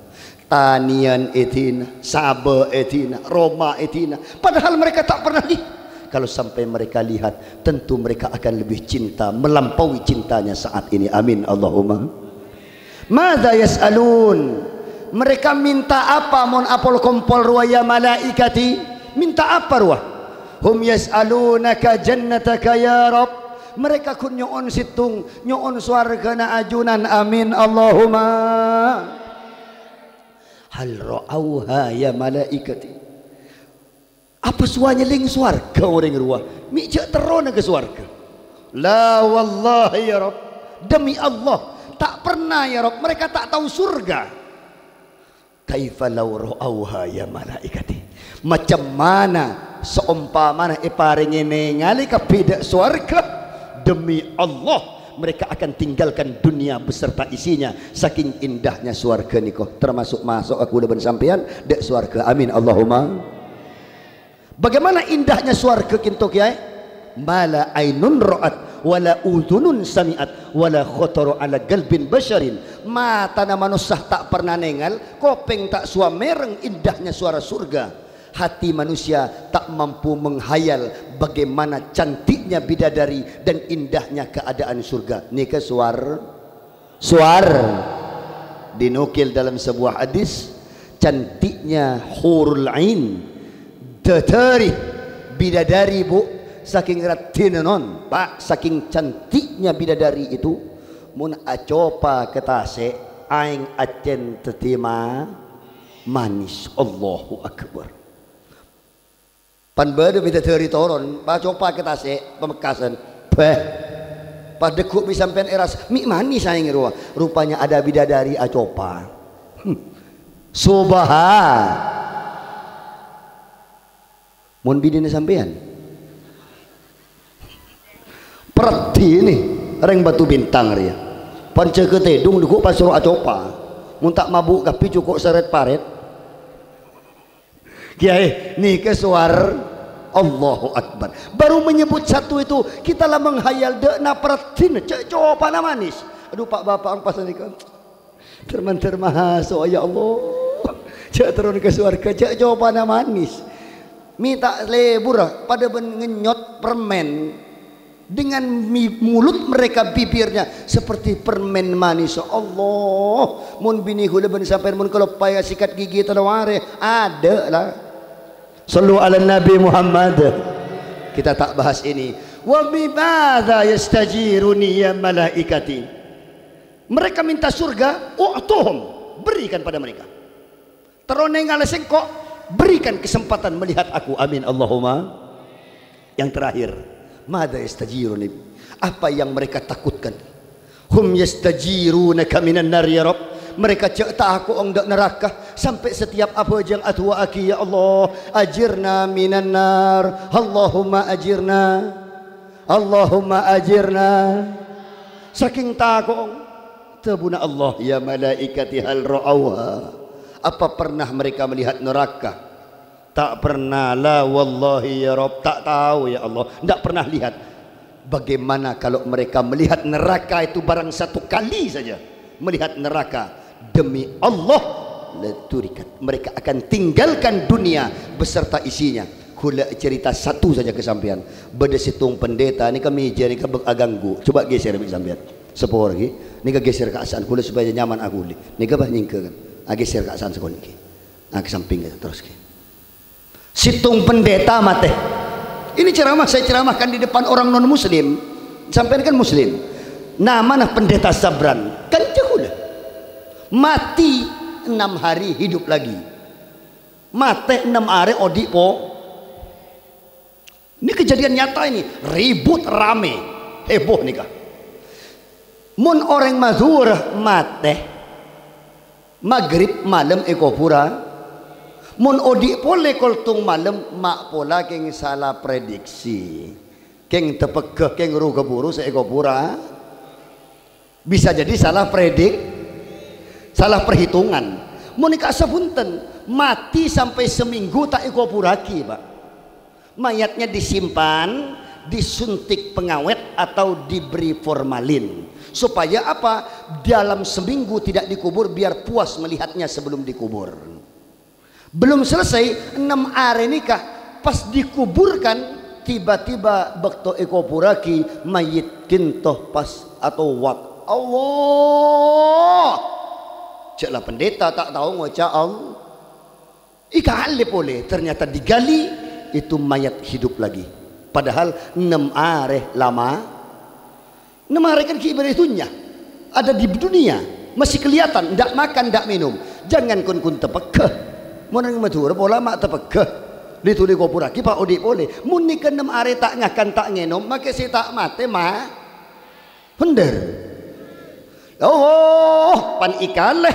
Tanian etina, Sabah etina, Roma etina, padahal mereka tak pernah lihat. Kalau sampai mereka lihat, tentu mereka akan lebih cinta, melampaui cintanya saat ini. Amin Allahumma. Madza yas'alun, mereka minta apa? Mon apol kompol ruwa ya malaikati, minta apa ruwa? Hum yas'alunaka jannataka ya Rabb, mereka kun nyoon situng, nyoon swarga na ajunan. Amin Allahumma. Hal ra'auha ya malaikati, apa suanya ling swarga orang ruwa? Mi jak terona ke swarga? La wallahi ya Rabb, demi Allah tak pernah ya Rabb, mereka tak tahu surga. Kaifa law ra'auha ya malaikati, macam mana seumpamana iparingi ningali ka beda surga, demi Allah mereka akan tinggalkan dunia beserta isinya saking indahnya surga niko. Termasuk masuk aku udah sampean dek surga. Amin Allahumma. Bagaimana indahnya surga kinto kiai? Mala ainun ra'at wala udhunun sami'at wala khotoru ala galbin basyarin. Mata na manusia tak pernah nengal, kopeng tak suamereng indahnya suara surga. Hati manusia tak mampu menghayal bagaimana cantiknya bidadari dan indahnya keadaan surga. Nika suar dinukil dalam sebuah hadis, cantiknya hurul ain, datari bidadari bu, saking ratinanon pak, saking cantiknya bidadari itu, mun acopa ketase aing acen tetima manis. Allahu akbar. Pan bade bidadari toron pak copa ketase pemekasan beh pada ku bisa sampean eras mi manis aing rupanya ada bidadari acopa. Subhan mun bidine sampean perti ini reng batu bintang ria panca ketedung duku pasuru acopa mun tak mabuk kapi cukup seret paret kiai nih ke suar. Allahu akbar. Baru menyebut satu itu kita lah menghayal dek na pertin cek coba na manis. Aduh pak bapak ang pasan ikan termantar mahasiswa ya Allah cek turun ke surga cek coba na manis. Minta lebur pada ngenyot permen dengan mulut mereka bibirnya seperti permen manis. Allah mun bini hula ben sampai mun kalau payah sikat gigi telaware ada lah. Sallu ala Nabi Muhammad. Kita tak bahas ini. Wa bimadza yastajiruni ya malaikati, mereka minta surga, u'tuhum, berikan pada mereka. Teronengal sengkok, berikan kesempatan melihat aku. Amin Allahumma. Yang terakhir, madza yastajiruni, apa yang mereka takutkan? Hum yastajirunaka minan nar ya Rabb, mereka cek tak aku dak neraka sampai setiap apa yang atwa aki ya Allah, ajirna minan nar, Allahumma ajirna, Allahumma ajirna. Saking takut tabuna Allah ya malaikati hal ra'auha, apa pernah mereka melihat neraka? Tak pernah. La wallahi ya Rabb, tak tahu ya Allah, tak pernah lihat. Bagaimana kalau mereka melihat neraka itu barang satu kali saja melihat neraka, demi Allah leturikat, mereka akan tinggalkan dunia beserta isinya. Kula cerita satu saja kesampian. Beda situng pendeta ni kami jadi ke aganggu. Coba geser bagi sampian. Sepuluh lagi. Ni ke geser ke asan kula supaya nyaman aku li. Ni ke bah nyingke kan. Geser ke asan sekon ki. Ke samping terus ki. Situng pendeta mate. Ini ceramah saya ceramahkan di depan orang non muslim. Sampai kan muslim. Nama nah pendeta Sabran kan cekula mati 6 hari hidup lagi. Mate 6 hari odi po. Ini kejadian nyata ini, ribut rame, heboh nikah. Mun orang mazur mate maghrib malam eko pura. Mun odi pole koltung malam mak pola keng salah prediksi. Keng tepekeh keng ruga buru seeko pura. Bisa jadi salah salah perhitungan. Monika sapunten mati sampai seminggu tak iko puraki, Pak. Mayatnya disimpan, disuntik pengawet atau diberi formalin supaya apa? Dalam seminggu tidak dikubur biar puas melihatnya sebelum dikubur. Belum selesai 6 hari nikah, pas dikuburkan tiba-tiba bekto iko puraki mayit kintoh pas atau wat Allah, caklah pendeta tak tahu ngocak Allah. Ikali boleh, ternyata digali itu mayat hidup lagi. Padahal 6 hari lama. 6 hari kan kibar itunya ada di dunia masih kelihatan, ndak makan ndak minum. Jangan kun tepekeh. Mun matur pola mak tepekeh. Dituli kopuraki Pak Odi boleh. Mun ni 6 hari tak ngakan tak ngenom, maka si tak mate mah. Bener. Oh, pan ikaleh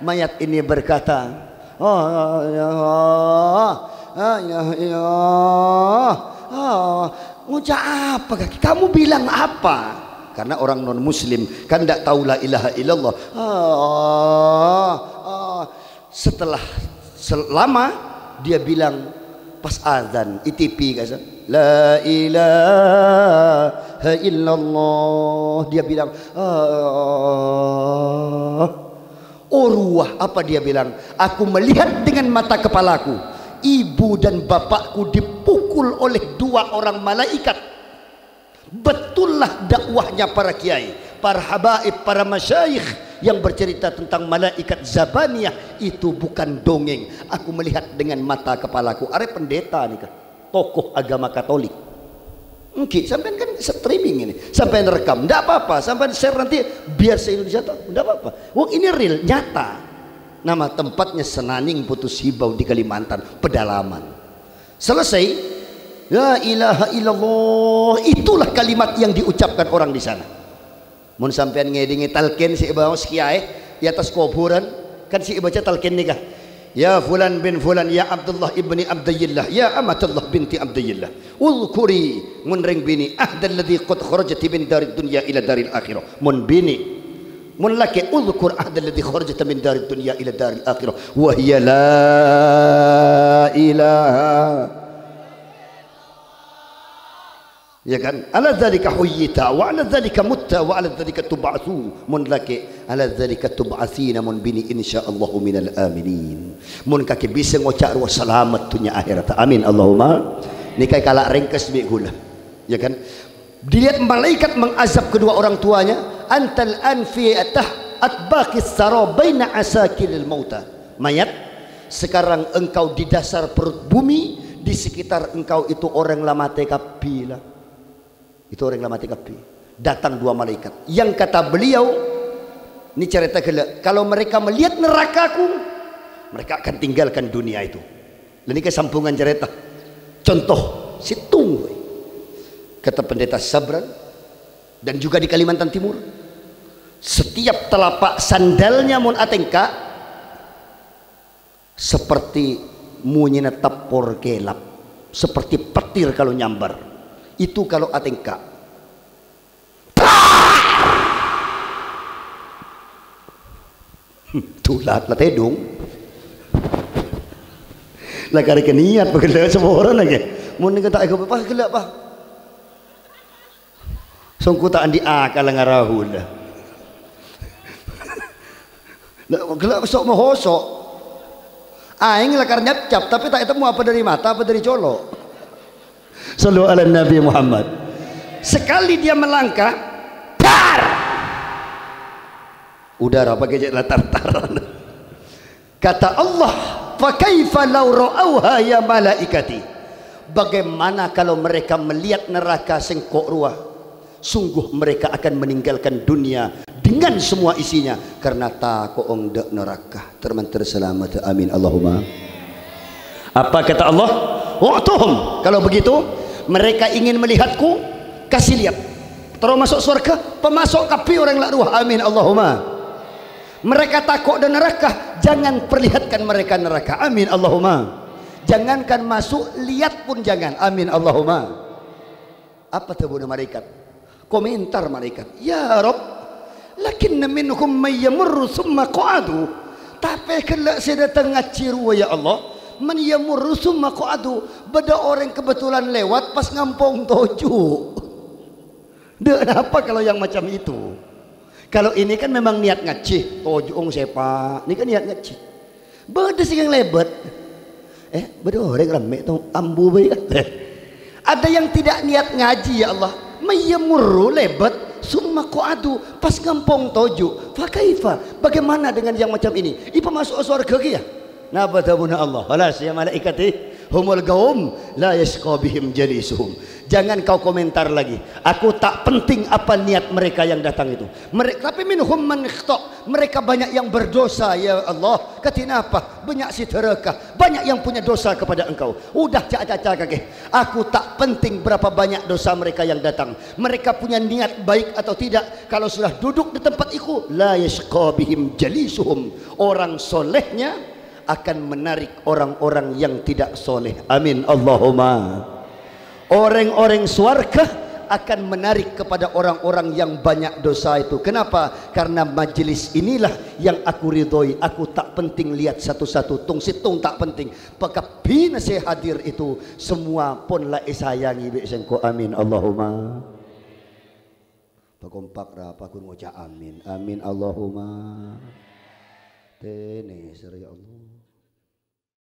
mayat ini berkata, oh ngucap apa kaki? Kamu bilang apa? Karena orang non muslim kan tidak tahu la ilaha illallah. Setelah selama dia bilang pas azan ITP kata la ilaha illallah, dia bilang urwah, apa dia bilang? Aku melihat dengan mata kepalaku ibu dan bapakku dipukul oleh 2 orang malaikat. Betullah dakwahnya para kiai, para habaib, para masyayikh yang bercerita tentang malaikat Zabaniyah itu bukan dongeng. Aku melihat dengan mata kepalaku. Are pendeta nih kan, tokoh agama Katolik. Mungkin sampai kan streaming ini, sampai rekam, enggak apa-apa, sampai share nanti biar se-Indonesia tahu, enggak apa-apa. Wong ini real, nyata. Nama tempatnya Senaning Putus Hibau di Kalimantan, pedalaman. Selesai, la ilaha illallah, itulah kalimat yang diucapkan orang di sana. Mun sampean ngedingi talqin si ibaw kiai di atas kuburan, kan si baca talqin nikah. Ya fulan bin fulan, ya Abdullah ibni Abdillah, ya Amatullah binti Abdillah, ulkuri munring bini ahdal ladhi qad kharajati min darid dunya ila daril akhirah. Mun bini mun laki ulkur ahdal ladhi kharajata min darid dunya ila daril akhirah wa hiya la ilaha, ya kan, ala dzalika huyyita wa ala dzalika mutta wa ala dzalika tub'atsu. Mun laki ala dzalika tub'atsina mun bini insyaallah minal aminin. Mun kaki bisa ngocak ruas selamat dunia akhirat, amin Allahumma. Nikai kalak ringkes bi gula, ya kan. Dilihat malaikat mengazab kedua orang tuanya, antal anfi atbaqis sara baina asakilil mauta. Mayat, sekarang engkau di dasar perut bumi, di sekitar engkau itu orang lamate kapila. Itu orang yang mati kapi. Datang 2 malaikat. Yang kata beliau, ini cerita kalau mereka melihat nerakaku, mereka akan tinggalkan dunia itu. Dan ini kesampungan cerita. Contoh, situng. Kata pendeta Sabran, dan juga di Kalimantan Timur, setiap telapak sandalnya mun atengka seperti munyina tapor kelap, seperti petir kalau nyambar. Itu kalau atengka. Tulat lah tedung. Lah kari keniat begelak semua orang lagi. Mun kata aku apa gelak bah. Songku tak andi akal ngarahul. Lah gelak sok mohosok. Aing lah karena cap tapi tak ketemu apa dari mata apa dari colok. Sallu ala Nabi Muhammad. Sekali dia melangkah, tar, udara pakai latar-taran. Kata Allah, fa kaifa law ra'auha ya malaikati. Bagaimana kalau mereka melihat neraka sengkok ruah? Sungguh mereka akan meninggalkan dunia dengan semua isinya karena takut ong dek neraka termantar selamat amin Allahumma. Apa kata Allah? Wa'tuhum, kalau begitu mereka ingin melihatku, kasih lihat terus masuk surga pemasok kapi orang lak ruah amin Allahumma. Mereka takut dan neraka, jangan perlihatkan mereka neraka amin Allahumma. Jangankan masuk, lihat pun jangan amin Allahumma. Apa tabuna malaikat? Komentar malaikat, ya Rabb, lakinna minhum may yamurru thumma qa'adu. Tapi kalau saya datang ngaciru ya Allah, man yamurru thumma qa'adu, beda orang kebetulan lewat pas ngampong toju. Dek apa kalau yang macam itu? Kalau ini kan memang niat ngaci, toju ong sepa, ini kan niat ngaci. Beda sih yang lebat. Beda orang rame tu ambu baik. Ada yang tidak niat ngaji ya Allah, mayamurru lebat summa qa'adu pas ngampong toju. Fakaifa, bagaimana dengan yang macam ini? Ipa masuk surga ke ya? Napa tabuna Allah? Walas ya malaikati humul gaum la yasqa bihim jalisuhum. Jangan kau komentar lagi. Aku tak penting apa niat mereka yang datang itu. Mereka tapi minhum man ikhta. Mereka banyak yang berdosa ya Allah. Katina apa? Banyak si teraka. Banyak yang punya dosa kepada engkau. Udah caca-caca kakek. Aku tak penting berapa banyak dosa mereka yang datang. Mereka punya niat baik atau tidak. Kalau sudah duduk di tempat itu, la yasqa bihim jalisuhum. Orang solehnya akan menarik orang-orang yang tidak soleh. Amin Allahumma. Orang-orang swarga akan menarik kepada orang-orang yang banyak dosa itu. Kenapa? Karena majelis inilah yang aku ridhoi. Aku tak penting lihat satu-satu, tung situng tak penting. Pekapina saya hadir itu semua pun lah sayangi besengko. Amin Allahumma. Pakompak rapa kun ngucap amin. Amin Allahumma. Tene ya Allah.